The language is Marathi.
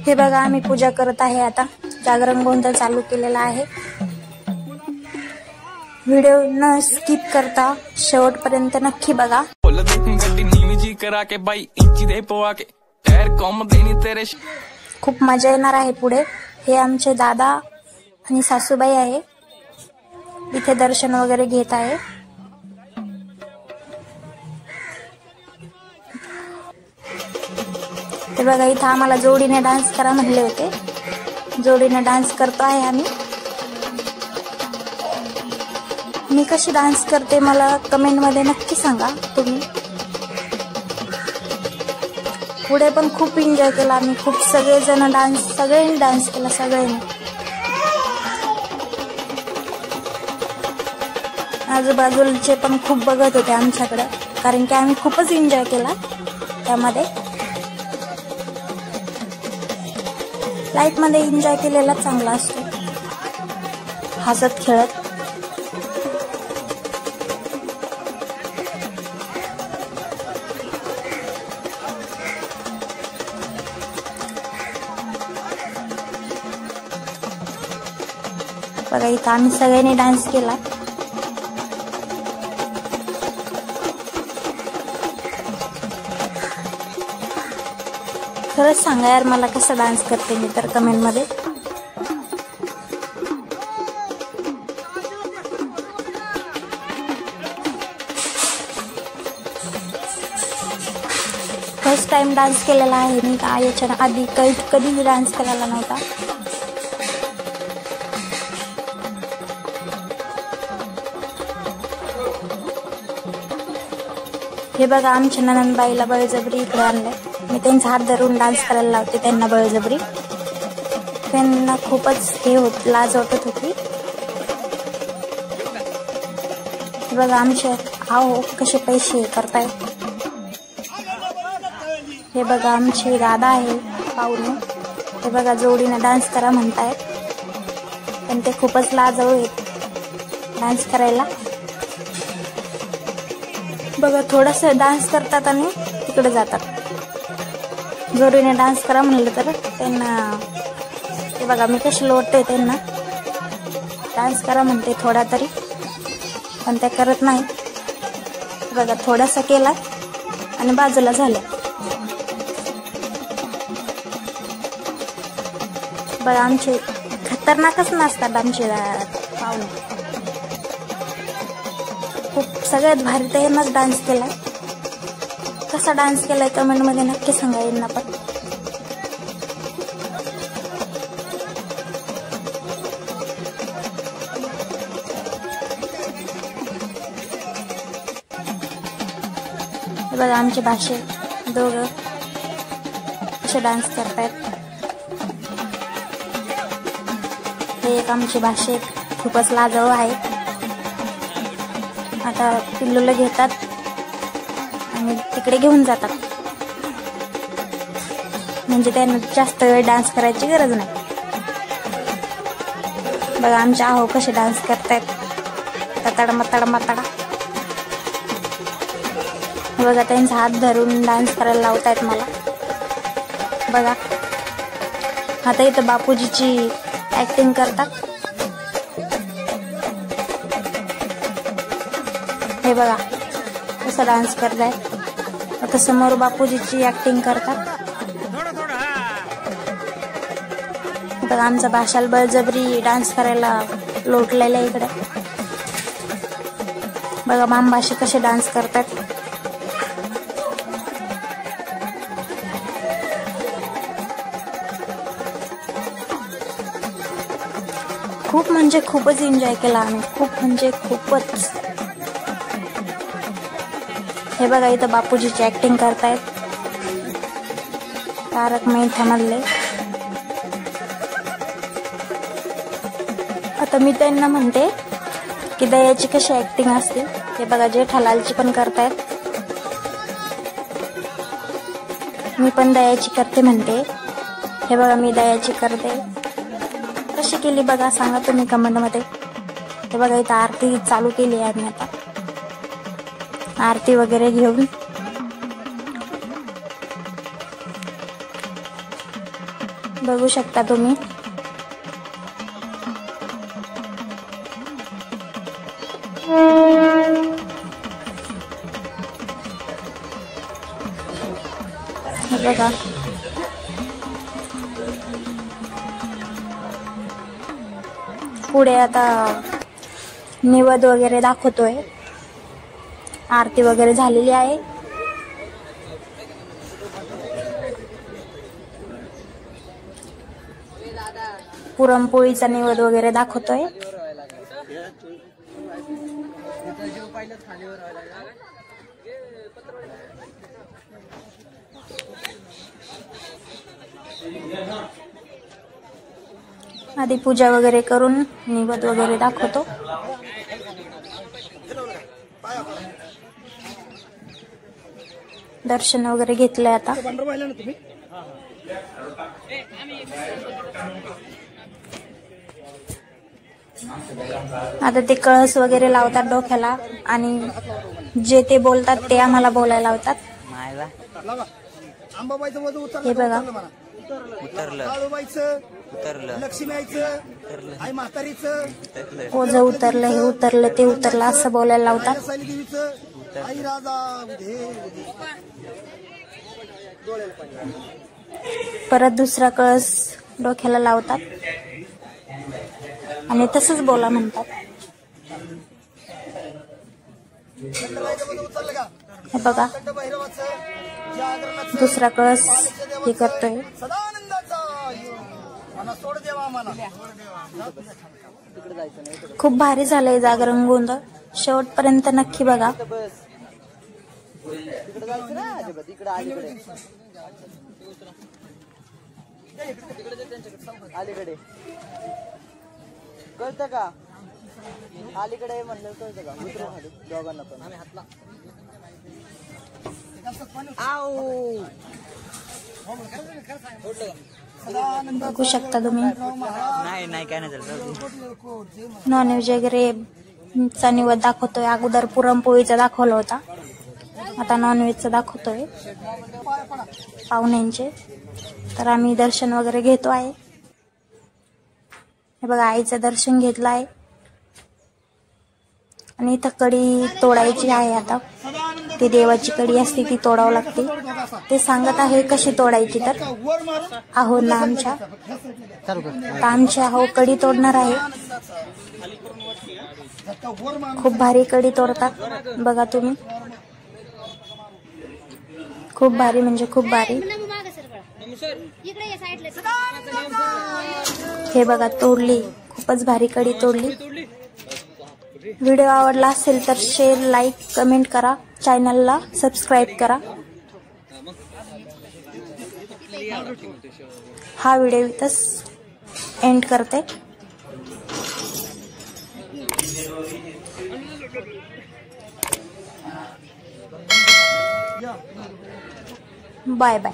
हे बघा आम्ही पूजा करत आहे आता. जागरण गोंधळ चालू केलेला आहे. व्हिडिओ न स्किप करता शेवटपर्यंत नक्की बघा. खूप मजा येणार आहे पुढे. हे आमचे दादा आणि सासूबाई आहे. इथे दर्शन वगैरे घेत आहे. ते बघा इथं आम्हाला जोडीने डान्स करा म्हणले होते. जोडीने डान्स करतो आहे आम्ही. मी कशी डान्स करते मला कमेंट मध्ये नक्की सांगा तुम्ही. पुढे पण खूप एन्जॉय केला आम्ही. खूप सगळेजण सगळ्यांनी डान्स केला. सगळ्यांनी आजूबाजूचे पण खूप बघत होते आमच्याकडे, कारण की आम्ही खूपच एन्जॉय केला त्यामध्ये. लाईफ मध्ये एन्जॉय केलेला चांगला असतो, हसत खेळत. बघा इथं आम्ही सगळ्यांनी डान्स केला. खरंच सांगा यार मला कसा डान्स करते मी तर कमेंट मध्ये. फर्स्ट टाइम डान्स केलेला आहे मी. याच्या आधी कधीच डान्स केलेला नव्हता. हे बघा आमच्या ननंदबाईला बळजबरी इकडे आणलंय. मी त्यांचा हात धरून डान्स करायला लावते त्यांना बळजबरी. त्यांना खूपच लाज वाटत होती. बघा आमचे आहो कसे पैसे करताय. हे बघा आमचे दादा आहे पाहुणे. हे बघा जोडीने डान्स करा म्हणतायत, पण ते खूपच लाजळू आहेत डान्स करायला. बघा थोडस डान्स करतात आणि तिकडे जातात. जोडीने डान्स करा म्हणलं तर त्यांना. हे बघा मी कशी लोटते त्यांना. डान्स करा म्हणते थोडा तरी, पण त्या करत नाही. बघा थोडासा केला आणि बाजूला झालं. बघा आमचे खतरनाकच नसतात आमचे पाहुणे. खूप सगळ्यात भारी तर यांनाच डान्स केलाय. कसा डान्स केलाय कमेंट मध्ये नक्की सांगा यांना पण. बघा आमचे भाषे दोघं कसे डान्स करतायत. हे एक आमचे भाषे खूपच लाजळू आहेत. आता पिल्लूला घेतात आणि तिकडे घेऊन जातात, म्हणजे त्यांना जास्त वेळ डान्स करायची गरज नाही. बघा आमचे आहो कसे डान्स करतायत. तताडा मताडा मताडा. बघा त्यांचा हात धरून डान्स करायला लावतायत मला. बघा आता इथं बापूजीची ऍक्टिंग करतात. हे बघा कसं डान्स करताय. आता समोर बापूजीची ऍक्टिंग करतात. बघा आमचा भाषाला बळजबरी डान्स करायला लोटलेला इकडे. बघा मामभाषे कसे डान्स करतात. खूप म्हणजे खूपच एन्जॉय केला आम्ही. खूप म्हणजे खूपच. हे बघा इथं बापूजीची ऍक्टिंग करतायत तारक मेहता मधले. आता मी त्यांना म्हणते की दयाची कशी ऍक्टिंग असते. हे बघा जेठालालची पण करतायत. मी पण दयाची करते म्हणते. हे बघा मी दयाची करते. कशी केली बघा सांगा तुम्ही कमेंट मध्ये. हे बघा इथं आरती चालू केली आहे आम्ही. आता आरती वगैरे घेऊन बघू शकता तुम्ही. हे बघा पुढे आता निवद वगैरे दाखवतोय. आरती वगैरे झालेली आहे. पुरणपोळीचा निवद वगैरे दाखवतोय. आधी पूजा वगैरे करून निवद वगैरे दाखवतो. दर्शन वगैरे घेतलंय आता. आता ते कळस वगैरे लावतात डोक्याला आणि जे ते बोलतात ते आम्हाला बोलायला लावतात. हे बघा ओझं उतरलं, हे उतरलं, ते उतरलं असं बोलायला लावतात. परत दुसरा कळस डोक्याला लावतात आणि तसंच बोला म्हणतात. हे बघा दुसरा कळस हे करतोय. खूप भारी झालंय जागरण गोंधळ. शेवटपर्यंत नक्की बघा. कळतं का अलीकडे म्हणलं कळतं का दोघांना पण बघू शकता तुम्ही. नाही काय नाही झालं. नॉनव्हेज वगैरे चा निवद दाखवतोय. अगोदर पुरणपोळीचा दाखवला होता, आता नॉनव्हेजचा दाखवतोय पाहुण्यांचे. तर आम्ही दर्शन वगैरे घेतो आहे. हे बघा आईचं दर्शन घेतलं आहे आणि इथं कडी तोडायची आहे. आता ती देवाची कडी असते ती तोडावं लागते. ते सांगत आहे कशी तोडायची. तर आहो ना आमच्या आहो कडी तोडणार आहे. खूप भारी कडी तोडतात बघा तुम्ही. खूप भारी म्हणजे खूप भारी. हे बघा तोडली, खूपच भारी कडी तोडली. व्हिडिओ आवडला असेल तर शेअर, लाईक, कमेंट करा. चॅनलला सबस्क्राईब करा. हा व्हिडिओ इथंच एंड करते. Bye bye.